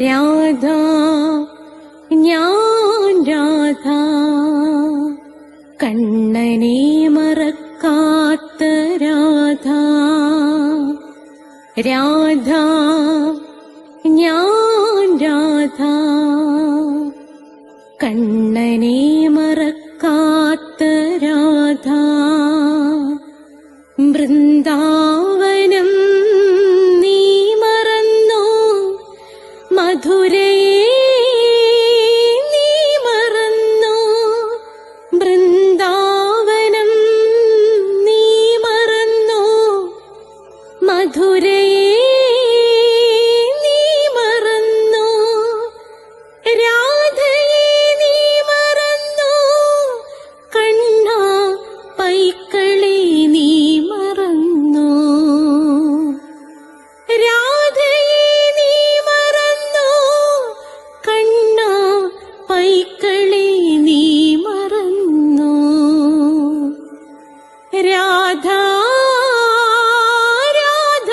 രാധ ഞാൻ രാധ കണ്ണനെ മറക്കാത്ത രാധ. രാധ ഞാൻ രാധ കണ്ണനെ മറക്കാത്ത രാധ. വൃന്ദാവനം നീ മറന്നോ, മധുരയെ നീ മറന്നോ. വൃന്ദാവനം നീ മറന്നോ, മധുരയെ നീ മറന്നോ. രാധയെ നീ മറന്നോ, കണ്ണാ പൈക്കളെ നീ മറന്നോ. രാധയെ നീ മറന്നോ, കണ്ണാ പൈക്കളെ നീ മറന്നോ. രാധ രാധ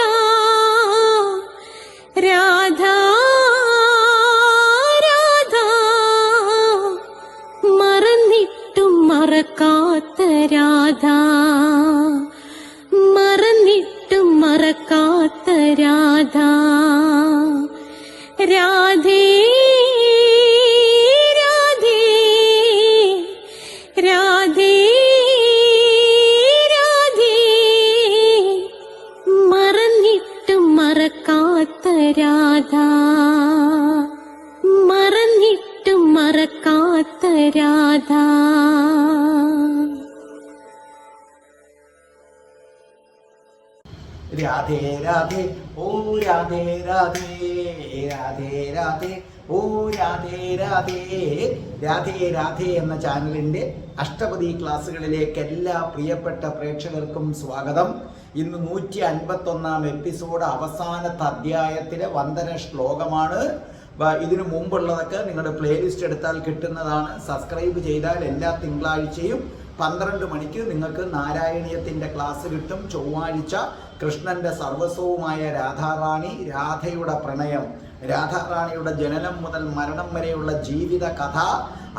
രാധ രാധ മറന്നിട്ടും മറക്കാത്ത രാധ. മറന്നിട്ടും മറക്കാത്ത രാധ. രാധേ രാധേ രാധേ രാധേ മറന്നിട്ടും മറക്കാത്ത രാധ. മറന്നിട്ടും മറക്കാത്ത രാധ. രാധേ രാധേ ഓ രാധേ രാധേ രാധേ രാധേ ഓ രാധേ രാധേ. രാധേ രാധേ എന്ന ചാനലിൻ്റെ അഷ്ടപതി ക്ലാസ്സുകളിലേക്ക് എല്ലാ പ്രിയപ്പെട്ട പ്രേക്ഷകർക്കും സ്വാഗതം. ഇന്ന് 151 എപ്പിസോഡ്, അവസാനത്തെ അധ്യായത്തിലെ വന്ദന ശ്ലോകമാണ്. ഇതിനു മുമ്പുള്ളതൊക്കെ നിങ്ങളുടെ പ്ലേലിസ്റ്റ് എടുത്താൽ കിട്ടുന്നതാണ്. സബ്സ്ക്രൈബ് ചെയ്താൽ എല്ലാ തിങ്കളാഴ്ചയും 12 മണിക്ക് നിങ്ങൾക്ക് നാരായണീയത്തിൻ്റെ ക്ലാസ് കിട്ടും. ചൊവ്വാഴ്ച കൃഷ്ണന്റെ സർവസ്വവുമായ രാധാറാണി, രാധയുടെ പ്രണയം, രാധാറാണിയുടെ ജനനം മുതൽ മരണം വരെയുള്ള ജീവിത കഥ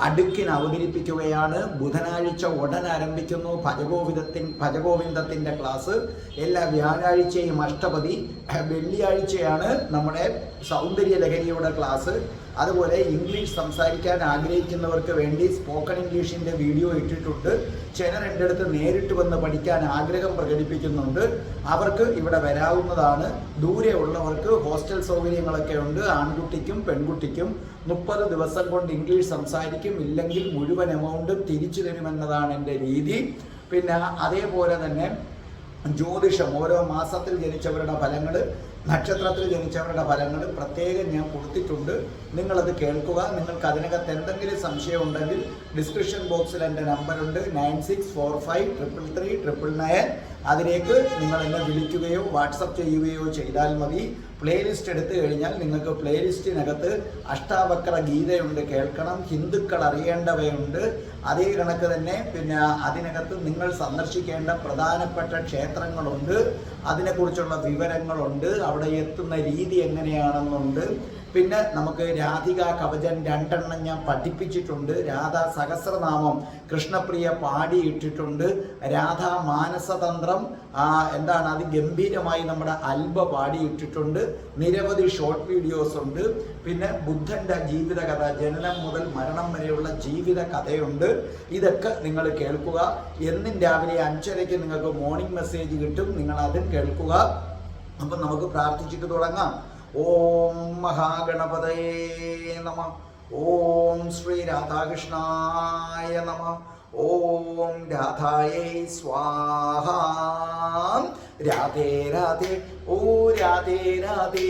അടുക്കിന് അവതരിപ്പിക്കുകയാണ്. ബുധനാഴ്ച ഉടൻ ആരംഭിക്കുന്നു ഭജഗോവിന്ദത്തിൻ്റെ ക്ലാസ്. എല്ലാ വ്യാഴാഴ്ചയും അഷ്ടപതി, വെള്ളിയാഴ്ചയാണ് നമ്മുടെ സൗന്ദര്യ ലഹരിയുടെ ക്ലാസ്. അതുപോലെ ഇംഗ്ലീഷ് സംസാരിക്കാൻ ആഗ്രഹിക്കുന്നവർക്ക് വേണ്ടി സ്പോക്കൺ ഇംഗ്ലീഷിൻ്റെ വീഡിയോ ഇട്ടിട്ടുണ്ട്. ചിലർ എൻ്റെ അടുത്ത് നേരിട്ട് വന്ന് പഠിക്കാൻ ആഗ്രഹം പ്രകടിപ്പിക്കുന്നുണ്ട്. അവർക്ക് ഇവിടെ വരാവുന്നതാണ്. ദൂരെ ഉള്ളവർക്ക് ഹോസ്റ്റൽ സൗകര്യങ്ങളൊക്കെ ഉണ്ട്. ആൺകുട്ടിക്കും പെൺകുട്ടിക്കും 30 ദിവസം കൊണ്ട് ഇംഗ്ലീഷ് സംസാരിക്കും. ഇല്ലെങ്കിൽ മുഴുവൻ എമൗണ്ടും തിരിച്ചു തരുമെന്നതാണ് എൻ്റെ രീതി. പിന്നെ അതേപോലെ തന്നെ ജ്യോതിഷം, ഓരോ മാസത്തിൽ ജനിച്ചവരുടെ ഫലങ്ങൾ, നക്ഷത്രത്തിൽ ജനിച്ചവരുടെ ഫലങ്ങൾ പ്രത്യേകം ഞാൻ കൊടുത്തിട്ടുണ്ട്. നിങ്ങളത് കേൾക്കുക. നിങ്ങൾക്ക് അതിനകത്ത് എന്തെങ്കിലും സംശയം ഉണ്ടെങ്കിൽ ഡിസ്ക്രിപ്ഷൻ ബോക്സിൽ എൻ്റെ നമ്പറുണ്ട് 9645333999. അതിലേക്ക് നിങ്ങൾ എന്നെ വിളിക്കുകയോ വാട്സപ്പ് ചെയ്യുകയോ ചെയ്താൽ മതി. പ്ലേലിസ്റ്റ് എടുത്തു കഴിഞ്ഞാൽ നിങ്ങൾക്ക് പ്ലേലിസ്റ്റിനകത്ത് അഷ്ടാവക്ര ഗീതയുണ്ട്, കേൾക്കണം. ഹിന്ദുക്കൾ അറിയേണ്ടവയുണ്ട്. അതേ കണക്ക് തന്നെ പിന്നെ അതിനകത്ത് നിങ്ങൾ സന്ദർശിക്കേണ്ട പ്രധാനപ്പെട്ട ക്ഷേത്രങ്ങളുണ്ട്, അതിനെക്കുറിച്ചുള്ള വിവരങ്ങളുണ്ട്, അവിടെ എത്തുന്ന രീതി എങ്ങനെയാണെന്നുണ്ട്. പിന്നെ നമുക്ക് രാധിക കവചൻ 2 ഞാൻ പഠിപ്പിച്ചിട്ടുണ്ട്. രാധാ സഹസ്രനാമം കൃഷ്ണപ്രിയ പാടിയിട്ടിട്ടുണ്ട്. രാധാ മാനസതന്ത്രം എന്താണ് അതിഗംഭീരമായി നമ്മുടെ അൽബ പാടിയിട്ടിട്ടുണ്ട്. നിരവധി ഷോർട്ട് വീഡിയോസ് ഉണ്ട്. പിന്നെ ബുദ്ധൻ്റെ ജീവിതകഥ, ജനനം മുതൽ മരണം വരെയുള്ള ജീവിത കഥയുണ്ട്. ഇതൊക്കെ നിങ്ങൾ കേൾക്കുക. എന്നും രാവിലെ 5:30 നിങ്ങൾക്ക് മോർണിംഗ് മെസ്സേജ് കിട്ടും. നിങ്ങൾ അതും കേൾക്കുക. അപ്പം നമുക്ക് പ്രാർത്ഥിച്ചിട്ട് തുടങ്ങാം. ഓം മഹാഗണപതയേ നമഃ. ഓം ശ്രീ രാധാകൃഷ്ണായ നമഃ. ഓം രാധായേ സ്വാഹ. രാധേ രാധേ ഓ രാധേ രാധേ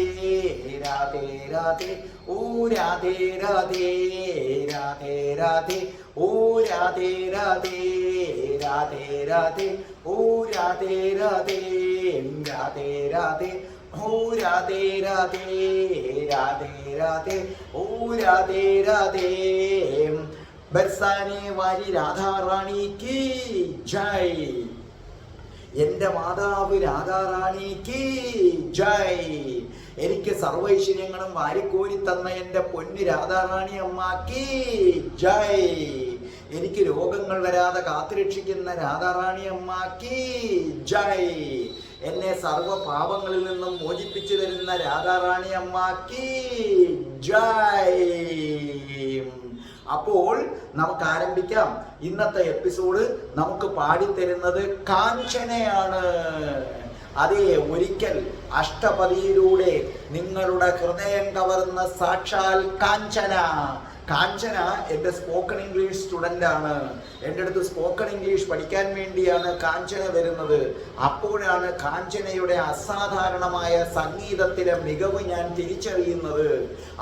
രാധേ രാധേ ഓ രാധേ രാധേ രാധേ രാധേ ഓ രാധേ രാധേ രാധേ രാധേ ഓ രാധേ രാധേ രാധേ രാധേ ഓ രാധേ രാധേ രാധേ രാധേ ഓ രാധേ രാധേ. ബർസാനെ വാരി രാധാറാണിക്ക് ജയ്. എൻ്റെ മാതാവ് രാധാറാണിക്ക് ജയ്. എനിക്ക് എനിക്ക് സർവ്വ ഐശ്വര്യങ്ങളും വാരിക്കോരി തന്ന എൻ്റെ പൊന്നു രാധാറാണി അമ്മാക്കി ജയ്. എനിക്ക് രോഗങ്ങൾ വരാതെ കാത്തുരക്ഷിക്കുന്ന രാധാറാണി അമ്മാക്കി ജയ്. എന്നെ സർവ്വ പാപങ്ങളിൽ നിന്നും മോചിപ്പിച്ചു തരുന്ന രാധാറാണി അമ്മാക്കി ജയ്. അപ്പോൾ നമുക്ക് ആരംഭിക്കാം. ഇന്നത്തെ എപ്പിസോഡ് നമുക്ക് പാടിത്തരുന്നത് കാഞ്ചനയാണ്. അതെ, ഒരിക്കൽ അഷ്ടപതിയിലൂടെ നിങ്ങളുടെ ഹൃദയം കവർന്ന സാക്ഷാൽ കാഞ്ചന. കാഞ്ചന എൻ്റെ സ്പോക്കൺ ഇംഗ്ലീഷ് സ്റ്റുഡൻ്റ് ആണ്. എൻ്റെ അടുത്ത് സ്പോക്കൺ ഇംഗ്ലീഷ് പഠിക്കാൻ വേണ്ടിയാണ് കാഞ്ചന വരുന്നത്. അപ്പോഴാണ് കാഞ്ചനയുടെ അസാധാരണമായ സംഗീതത്തിലെ മികവ് ഞാൻ തിരിച്ചറിയുന്നത്.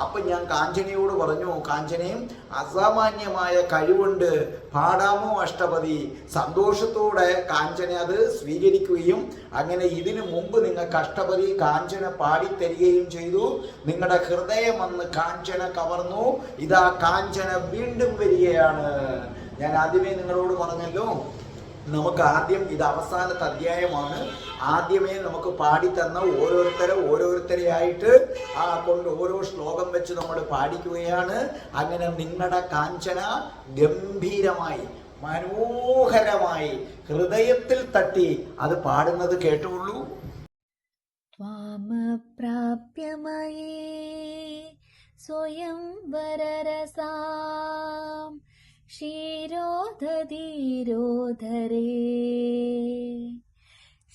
അപ്പം ഞാൻ കാഞ്ചനയോട് പറഞ്ഞു, കാഞ്ചനയും അസാമാന്യമായ കഴിവുണ്ട്, പാടാമോ അഷ്ടപതി? സന്തോഷത്തോടെ കാഞ്ചന അത് സ്വീകരിക്കുകയും അങ്ങനെ ഇതിനു മുമ്പ് നിങ്ങൾക്ക് അഷ്ടപതി കാഞ്ചന പാടിത്തരികയും ചെയ്തു. നിങ്ങളുടെ ഹൃദയം അന്ന് കാഞ്ചന കവർന്നു. ഇതാ കാഞ്ചന വീണ്ടും വരികയാണ്. ഞാൻ ആദ്യമേ നിങ്ങളോട് പറഞ്ഞല്ലോ, നമുക്ക് ആദ്യം ഇത് അവസാനത്തെ അധ്യായമാണ്. ആദ്യമേ നമുക്ക് പാടിത്തന്ന ഓരോരുത്തരെയായിട്ട് കൊണ്ട് ഓരോ ശ്ലോകം വെച്ച് നമ്മൾ പാടിക്കുകയാണ്. അങ്ങനെ നിങ്ങളുടെ കാഞ്ചന ഗംഭീരമായി മനോഹരമായി ഹൃദയത്തിൽ തട്ടി അത് പാടുന്നത് കേട്ടുള്ളൂ. ത്വാമപ്രാപ്യമയേ സ്വയം വരരസാം ക്ഷീരോദധീരോധരേ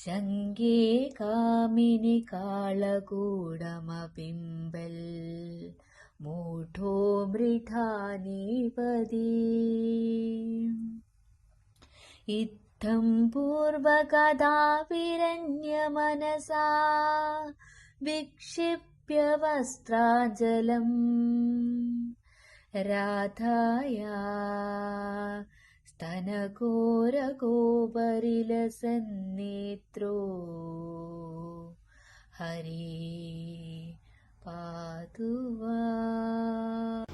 ശങ്കേ കാമിനി കാളകൂടമബിംബൽ മൂഢോ മൃഢാനീപദീ ഇത്തം പൂർവകഥാ വിരണ്യമനസാ വിക്ഷിപ്യ വസ്ത്രാഞ്ജലം രാധായാ സ്തനഘോരഗോപരിലസന്നേത്രോ ഹരി പാതുവാ.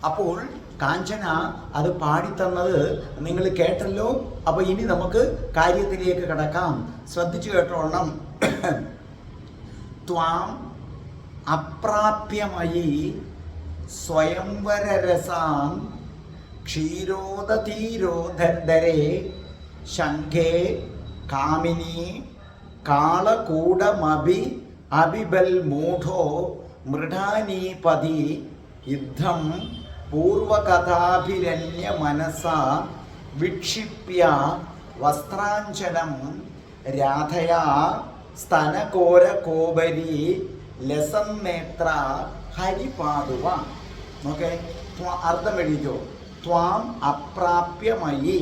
അപ്പോൾ കാഞ്ചന അത് പാടിത്തന്നത് നിങ്ങൾ കേട്ടല്ലോ. അപ്പൊ ഇനി നമുക്ക് കാര്യത്തിലേക്ക് കടക്കാം. ശ്രദ്ധിച്ചു കേട്ടോളണം. ത്വാം അപ്രാപ്യമയി സ്വയംവരരസാം ക്ഷീരോദധീരോധരേ ശംഖേ കാമിനി കാളകൂടമഭി അഭിബൽ മൂഢോ മൃഢാനീപതി യുദ്ധം പൂർവകഥാഭിരണ്യ മനസാ വിക്ഷിപ്യ വസ്ത്രാഞ്ജലം രാധയാ സ്തനകോരകോപരി ലസന്നേത്ര ഹരിപാതുവ. ഓക്കെ, അർത്ഥം എഴുതിക്കോ. ത്വാം അപ്രാപ്യമയി,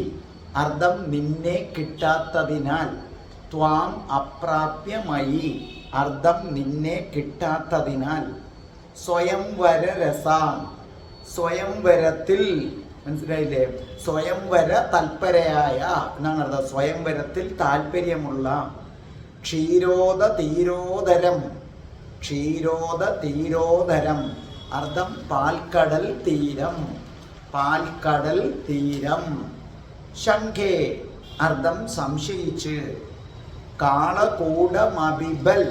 അർത്ഥം നിന്നെ കിട്ടാത്തതിനാൽ. ത്വാം അപ്രാപ്യമയി, അർത്ഥം നിന്നെ കിട്ടാത്തതിനാൽ. സ്വയംവരരസാം, സ്വയംവരത്തിൽ, മനസ്സിലായില്ലേ? സ്വയംവര തൽപരയായ എന്നാണ് അർത്ഥം. സ്വയംവരത്തിൽ താല്പര്യമുള്ള. ക്ഷീരോദതീരോധരം, ക്ഷീരോദതീരോധരം, അർത്ഥം പാൽക്കടൽ തീരം, പാൽക്കടൽ തീരം. ശംഖേ, അർത്ഥം സംശയിച്ച്. കാളകൂടമഭിബൽ,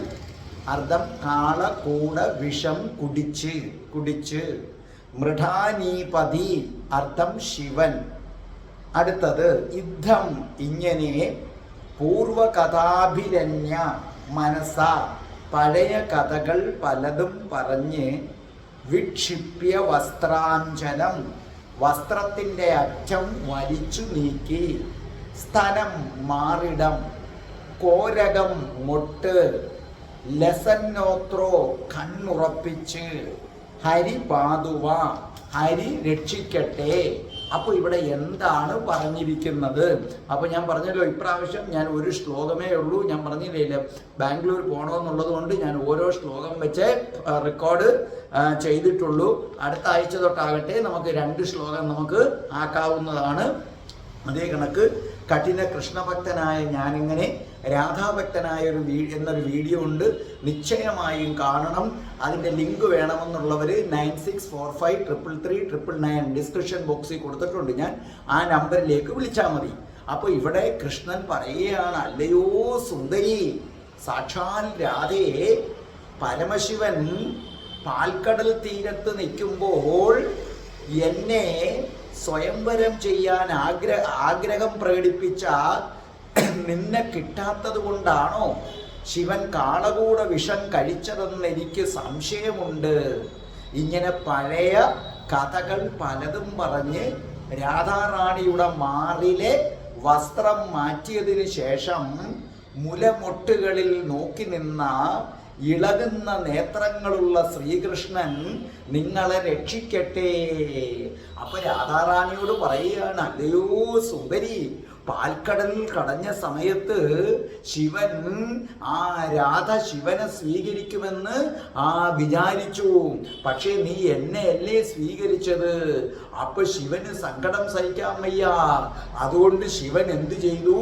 അർത്ഥം കാളകൂട വിഷം കുടിച്ച്. മൃഢാനീപതി, അർത്ഥം ശിവൻ. അടുത്തത് യുദ്ധം, ഇങ്ങനെ. പൂർവകഥാഭിരണ്യ മനസ, പഴയ കഥകൾ പലതും പറഞ്ഞ്. വിക്ഷിപ്യ വസ്ത്രാഞ്ജലം, വസ്ത്രത്തിൻ്റെ അറ്റം വലിച്ചു നീക്കി. സ്ഥനം, മാറിടം. കോരകം, മൊട്ട്. ലസന്നോത്രോ, കണ്ണുറപ്പിച്ച്. ഹരി പാതുവ, ഹരി രക്ഷിക്കട്ടെ. അപ്പോൾ ഇവിടെ എന്താണ് പറഞ്ഞിരിക്കുന്നത്? അപ്പോൾ ഞാൻ പറഞ്ഞല്ലോ, ഇപ്രാവശ്യം ഞാൻ ഒരു ശ്ലോകമേ ഉള്ളൂ. ഞാൻ പറഞ്ഞില്ലേ, ബാംഗ്ലൂർ പോകണമെന്നുള്ളത് കൊണ്ട് ഞാൻ ഓരോ ശ്ലോകം വെച്ച് റെക്കോർഡ് ചെയ്തിട്ടുള്ളൂ. അടുത്ത ആഴ്ച തൊട്ടാകട്ടെ നമുക്ക് 2 ശ്ലോകം നമുക്ക് ആക്കാവുന്നതാണ്. അതേ കണക്ക് കഠിന കൃഷ്ണഭക്തനായ ഞാനിങ്ങനെ രാധാഭക്തനായ എന്നൊരു വീഡിയോ ഉണ്ട്, നിശ്ചയമായും കാണണം. അതിൻ്റെ ലിങ്ക് വേണമെന്നുള്ളവർ 9645333999 ഡിസ്ക്രിപ്ഷൻ ബോക്സിൽ കൊടുത്തിട്ടുണ്ട്. ഞാൻ ആ നമ്പറിലേക്ക് വിളിച്ചാൽ മതി. അപ്പോൾ ഇവിടെ കൃഷ്ണൻ പറയുകയാണ്, അല്ലയോ സുന്ദരി, സാക്ഷാൽ രാധയെ പരമശിവൻ പാൽക്കടൽ തീരത്ത് നിൽക്കുമ്പോൾ എന്നെ സ്വയംവരം ചെയ്യാൻ ആഗ്രഹം പ്രകടിപ്പിച്ച നിന്നെ കിട്ടാത്തത് കൊണ്ടാണോ ശിവൻ കാളകൂട വിഷം കഴിച്ചതെന്ന് എനിക്ക് സംശയമുണ്ട്. ഇങ്ങനെ പഴയ കഥകൾ പലതും പറഞ്ഞ് രാധാറാണിയുടെ മാറിലെ വസ്ത്രം മാറ്റിയതിനു ശേഷം മുലമൊട്ടുകളിൽ നോക്കി നിന്ന ഇളകുന്ന നേത്രങ്ങളുള്ള ശ്രീകൃഷ്ണൻ നിങ്ങളെ രക്ഷിക്കട്ടെ. അപ്പൊ രാധാറാണിയോട് പറയുകയാണ്, അല്ലയോ സുന്ദരി, പാൽക്കടലിൽ കടഞ്ഞ സമയത്ത് ശിവൻ രാധ ശിവനെ സ്വീകരിക്കുമെന്ന് വിചാരിച്ചു. പക്ഷേ നീ എന്നെ അല്ലേ സ്വീകരിച്ചത്. അപ്പൊ ശിവന് സങ്കടം സഹിക്കാൻ വയ്യ. അതുകൊണ്ട് ശിവൻ എന്ത് ചെയ്തു?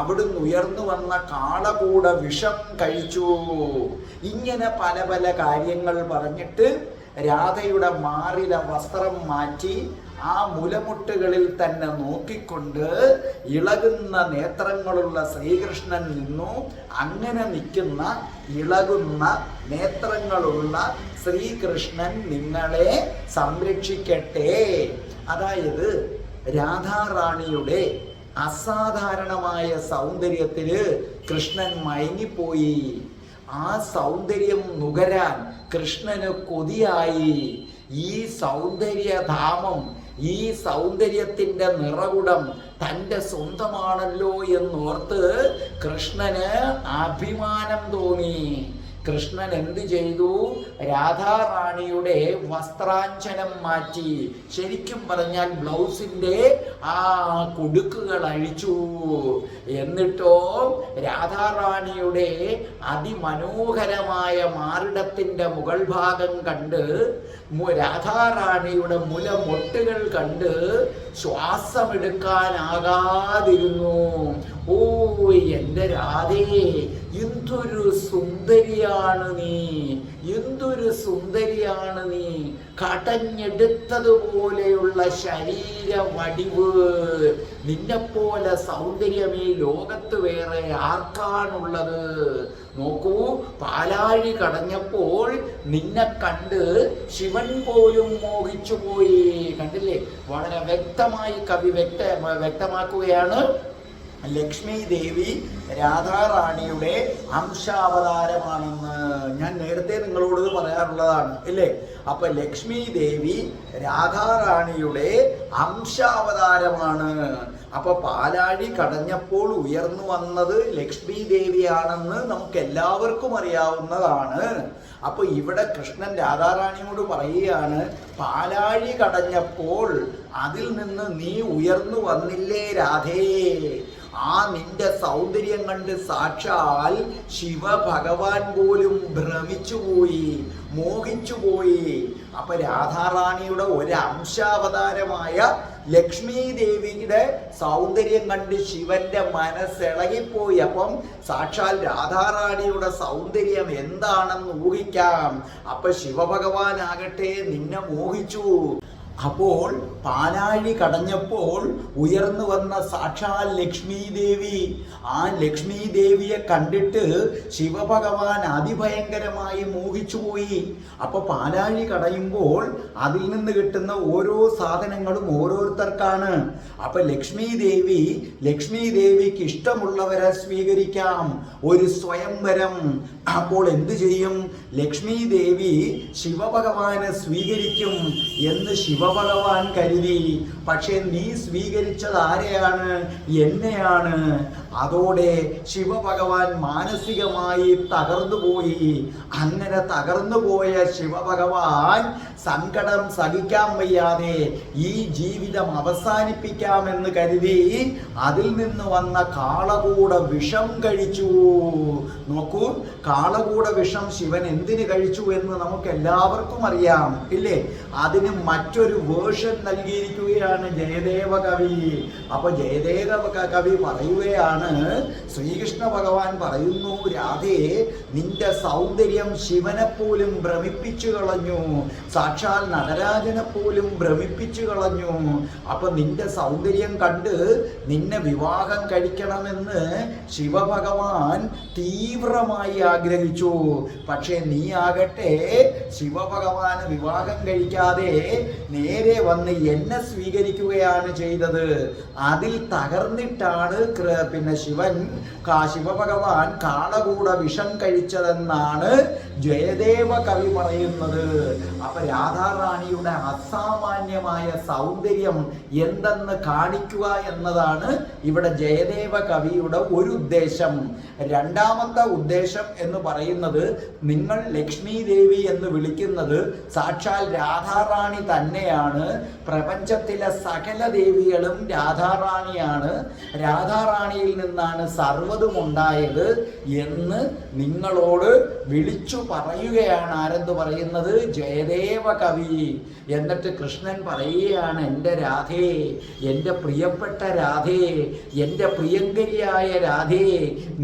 അവിടുന്ന് ഉയർന്നു വന്ന കാളകൂട വിഷം കഴിച്ചു. ഇങ്ങനെ പല പല കാര്യങ്ങൾ പറഞ്ഞിട്ട് രാധയുടെ മാറിലെ വസ്ത്രം മാറ്റി ആ മുലമുട്ടുകളിൽ തന്നെ നോക്കിക്കൊണ്ട് ഇളകുന്ന നേത്രങ്ങളുള്ള ശ്രീകൃഷ്ണൻ നിന്നു. അങ്ങനെ നിൽക്കുന്ന ഇളകുന്ന നേത്രങ്ങളുള്ള ശ്രീകൃഷ്ണൻ നിങ്ങളെ സംരക്ഷിക്കട്ടെ. അതായത് രാധാറാണിയുടെ അസാധാരണമായ സൗന്ദര്യത്തില് കൃഷ്ണൻ മയങ്ങിപ്പോയി. ആ സൗന്ദര്യം നുകരാൻ കൃഷ്ണന് കൊതിയായി. ഈ സൗന്ദര്യധാമം, ഈ സൗന്ദര്യത്തിന്റെ നിറകുടം തൻ്റെ സ്വന്തമാണല്ലോ എന്നോർത്ത് കൃഷ്ണന് അഭിമാനം തോന്നി. കൃഷ്ണൻ എന്ത് ചെയ്തു? രാധാറാണിയുടെ വസ്ത്രാഞ്ചനം മാറ്റി. ശരിക്കും പറഞ്ഞാൽ ബ്ലൗസിന്റെ കുടുക്കുകൾ അഴിച്ചു. എന്നിട്ടോ രാധാറാണിയുടെ അതിമനോഹരമായ മാറിടത്തിന്റെ മുകൾ ഭാഗം കണ്ട്, രാധാറാണിയുടെ മുലമൊട്ടുകൾ കണ്ട് ശ്വാസമെടുക്കാനാകാതിരുന്നു. ഓ എൻ്റെ രാധേ, എന്തൊരു സുന്ദരിയാണ് നീ, എന്തൊരു സുന്ദരിയാണ് നീ. കടഞ്ഞെടുത്തതുപോലെയുള്ള ശരീര വടിവ്. നിന്നെപ്പോലെ സൗന്ദര്യം ഈ ലോകത്ത് വേറെ ആർക്കാണുള്ളത്? നോക്കൂ, പാലാഴി കടഞ്ഞപ്പോൾ നിന്നെ കണ്ട് ശിവൻ പോലും മോഹിച്ചു പോയി. കണ്ടില്ലേ? വളരെ വ്യക്തമായി കവി വ്യക്തമാക്കുകയാണ്. ലക്ഷ്മി ദേവി രാധാറാണിയുടെ അംശാവതാരമാണെന്ന് ഞാൻ നേരത്തെ നിങ്ങളോട് പറയാറുള്ളതാണ്, ഇല്ലേ? അപ്പൊ ലക്ഷ്മി ദേവി രാധാറാണിയുടെ അംശാവതാരമാണ്. അപ്പൊ പാലാഴി കടഞ്ഞപ്പോൾ ഉയർന്നു വന്നത് ലക്ഷ്മി ദേവിയാണെന്ന് നമുക്ക് എല്ലാവർക്കും അറിയാവുന്നതാണ്. അപ്പൊ ഇവിടെ കൃഷ്ണൻ രാധാറാണിയോട് പറയുകയാണ്, പാലാഴി കടഞ്ഞപ്പോൾ അതിൽ നിന്ന് നീ ഉയർന്നു വന്നില്ലേ രാധേ? നിന്റെ സൗന്ദര്യം കണ്ട് സാക്ഷാൽ ശിവഭഗവാൻ പോലും ഭ്രമിച്ചുപോയി, മോഹിച്ചുപോയി. അപ്പൊ രാധാറാണിയുടെ ഒരു അംശാവതാരമായ ലക്ഷ്മി ദേവിയുടെ സൗന്ദര്യം കണ്ട് ശിവന്റെ മനസ്സിളകിപ്പോയി. അപ്പം സാക്ഷാൽ രാധാറാണിയുടെ സൗന്ദര്യം എന്താണെന്ന് ഊഹിക്കാം. അപ്പൊ ശിവഭഗവാനാകട്ടെ നിന്നെ മോഹിച്ചു. അപ്പോൾ പാലാഴി കടഞ്ഞപ്പോൾ ഉയർന്നു വന്ന സാക്ഷാൽ ലക്ഷ്മി ദേവി, ആ ലക്ഷ്മി ദേവിയെ കണ്ടിട്ട് ശിവഭഗവാൻ അതിഭയങ്കരമായി മോഹിച്ചുപോയി. അപ്പൊ പാലാഴി കടയുമ്പോൾ അതിൽ നിന്ന് കിട്ടുന്ന ഓരോ സാധനങ്ങളും ഓരോരുത്തർക്കാണ്. അപ്പൊ ലക്ഷ്മി ദേവിക്ക് ഇഷ്ടമുള്ളവരെ സ്വീകരിക്കാം. ഒരു സ്വയംവരം. അപ്പോൾ എന്തു ചെയ്യും? ലക്ഷ്മി ദേവി ശിവഭഗവാനെ സ്വീകരിക്കും എന്ന് ശിവഭഗവാൻ കരുതി. പക്ഷെ നീ സ്വീകരിച്ചത് ആരെയാണ്? എന്നെയാണ്. അതോടെ ശിവഭഗവാൻ മാനസികമായി തകർന്നുപോയി. അങ്ങനെ തകർന്നുപോയ ശിവഭഗവാൻ സങ്കടം സഹിക്കാൻ വയ്യാതെ ഈ ജീവിതം അവസാനിപ്പിക്കാമെന്ന് കരുതി അതിൽ നിന്ന് വന്ന കാളകൂട വിഷം കഴിച്ചു. നോക്കൂ, കാളകൂട വിഷം ശിവൻ എന്തിന് കഴിച്ചു എന്ന് നമുക്ക് എല്ലാവർക്കും അറിയാം, ഇല്ലേ? അതിന് മറ്റൊരു വേർഷൻ നൽകിയിരിക്കുകയാണ് ജയദേവ കവി. അപ്പൊ ജയദേവ കവി പറയുകയാണ്, ശ്രീകൃഷ്ണ ഭഗവാൻ പറയുന്നു, രാധേ, നിന്റെ സൗന്ദര്യം ശിവനെ പോലും ഭ്രമിപ്പിച്ചു കളഞ്ഞു. സാക്ഷാൽ നടരാജനെ പോലും ഭ്രമിപ്പിച്ചു കളഞ്ഞു. അപ്പൊ നിന്റെ സൗന്ദര്യം കണ്ട് നിന്നെ വിവാഹം കഴിക്കണമെന്ന് ശിവഭഗവാൻ തീവ്രമായി ആഗ്രഹിച്ചു. പക്ഷെ നീ ആകട്ടെ ശിവഭഗവാന് വിവാഹം കഴിക്കാതെ നേരെ വന്ന് എന്നെ സ്വീകരിക്കുകയാണ് ചെയ്തത്. അതിൽ തകർന്നിട്ടാണ് പിന്നെ ശിവഭഗവാൻ കാളകൂട വിഷം കഴിച്ചതെന്നാണ് ജയദേവ കവി പറയുന്നത്. അപ്പൊ രാധാറാണിയുടെ അസാമാന്യമായ സൗന്ദര്യം എന്തെന്ന് കാണിക്കുക എന്നതാണ് ഇവിടെ ജയദേവ കവിയുടെ ഒരു ഉദ്ദേശം. രണ്ടാമത്തെ ഉദ്ദേശം എന്ന് പറയുന്നത്, നിങ്ങൾ ലക്ഷ്മി ദേവി എന്ന് വിളിക്കുന്നത് സാക്ഷാൽ രാധാറാണി തന്നെയാണ്. പ്രപഞ്ചത്തിലെ സകല ദേവികളും രാധാറാണിയാണ്. രാധാറാണിയിൽ നിന്നാണ് സർവ്വതും ഉണ്ടായത് എന്ന് നിങ്ങളോട് വിളിച്ചു പറയുകയാണ്. ആരെന്ന് പറയുന്നത്? ജയദേവ കവി. എന്നിട്ട് കൃഷ്ണൻ പറയുകയാണ്, എൻ്റെ രാധേ, എൻ്റെ പ്രിയപ്പെട്ട രാധേ, എൻ്റെ പ്രിയങ്കരിയായ രാധേ,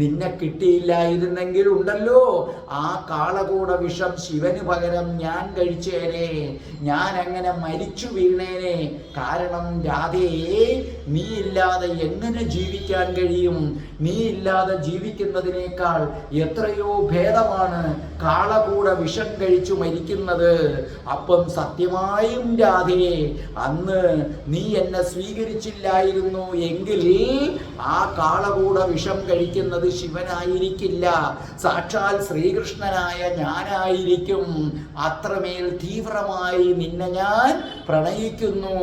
നിന്നെ കിട്ടിയില്ലായിരുന്നെങ്കിൽ ഉണ്ടല്ലോ ആ കാളകൂട വിഷം ശിവന് പകരം ഞാൻ കഴിച്ചേനെ, ഞാൻ അങ്ങനെ മരിച്ചു വീണേനെ. കാരണം രാധേ, നീ ഇല്ലാതെ എങ്ങനെ ജീവിക്കാൻ കഴിയും? നീ ഇല്ലാതെ ജീവിക്കുന്നതിനേക്കാൾ എത്രയോ ഭേദമാണ് കാളകൂട വിഷം കഴിച്ചു മരിക്കുന്നത്. അപ്പം സത്യമായും രാധേ, അന്ന് നീ എന്നെ സ്വീകരിച്ചില്ലായിരുന്നു എങ്കിൽ ആ കാളകൂട വിഷം കഴിക്കുന്നത് ശിവനായിരിക്കില്ല, സാക്ഷാൽ ശ്രീകൃഷ്ണനായ ഞാനായിരിക്കും. അത്രമേൽ തീവ്രമായി നിന്നെ ഞാൻ പ്രണയിക്കുന്നു.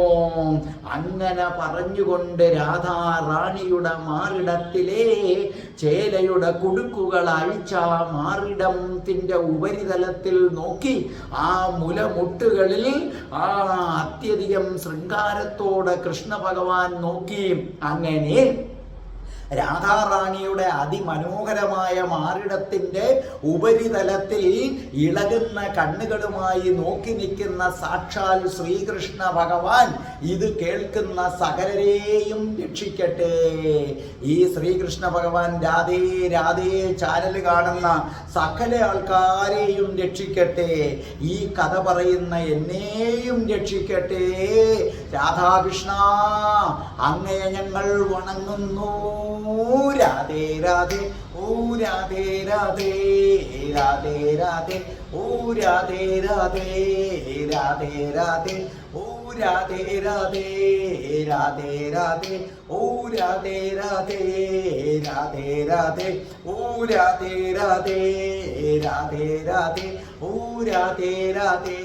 അങ്ങനെ പറഞ്ഞുകൊണ്ട് രാധാറാണിയുടെ മാറിടത്തിലെ ചേലയുടെ കുടുക്കുകൾ അഴിച്ച മാറിടത്തിന്റെ ഉപരിതലത്തിൽ നോക്കി ആ മുലമുട്ടുകളിൽ അത്യധികം ശൃംഗാരത്തോടെ കൃഷ്ണ ഭഗവാൻ നോക്കി. അങ്ങനെ രാധാറാണിയുടെ അതിമനോഹരമായ മാറിടത്തിന്റെ ഉപരിതലത്തിൽ ഇളകുന്ന കണ്ണുകളുമായി നോക്കി നിൽക്കുന്ന സാക്ഷാൽ ശ്രീകൃഷ്ണ ഭഗവാൻ ഇത് കേൾക്കുന്ന സകലരെയും രക്ഷിക്കട്ടെ. ഈ ശ്രീകൃഷ്ണ ഭഗവാൻ രാധേ രാധേ ചാനൽ കാണുന്ന സകല ആൾക്കാരെയും രക്ഷിക്കട്ടെ. ഈ കഥ പറയുന്ന എന്നെയും രക്ഷിക്കട്ടെ. രാധാകൃഷ്ണ, അങ്ങയെ ഞങ്ങൾ വണങ്ങുന്നു. രാധേ രാധേ, ഓ രാധേ രാധേ, രാധേ രാധേ, ഓ രാധേ രാധേ, രാധേ രാധേ, ഓ രാധേ രാധേ, രാധേ രാധേ, ഓ രാധേ രാധേ, രാധേ രാധേ, ഓ രാധേ രാധേ, രാധേ രാധേ, ഓ രാധേ രാധേ.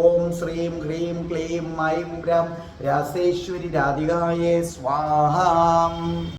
ഓം ശ്രീം ഹ്രീം ക്ലീം ഐം രം രാസേശ്വരി രാധികായേ സ്വാഹാം.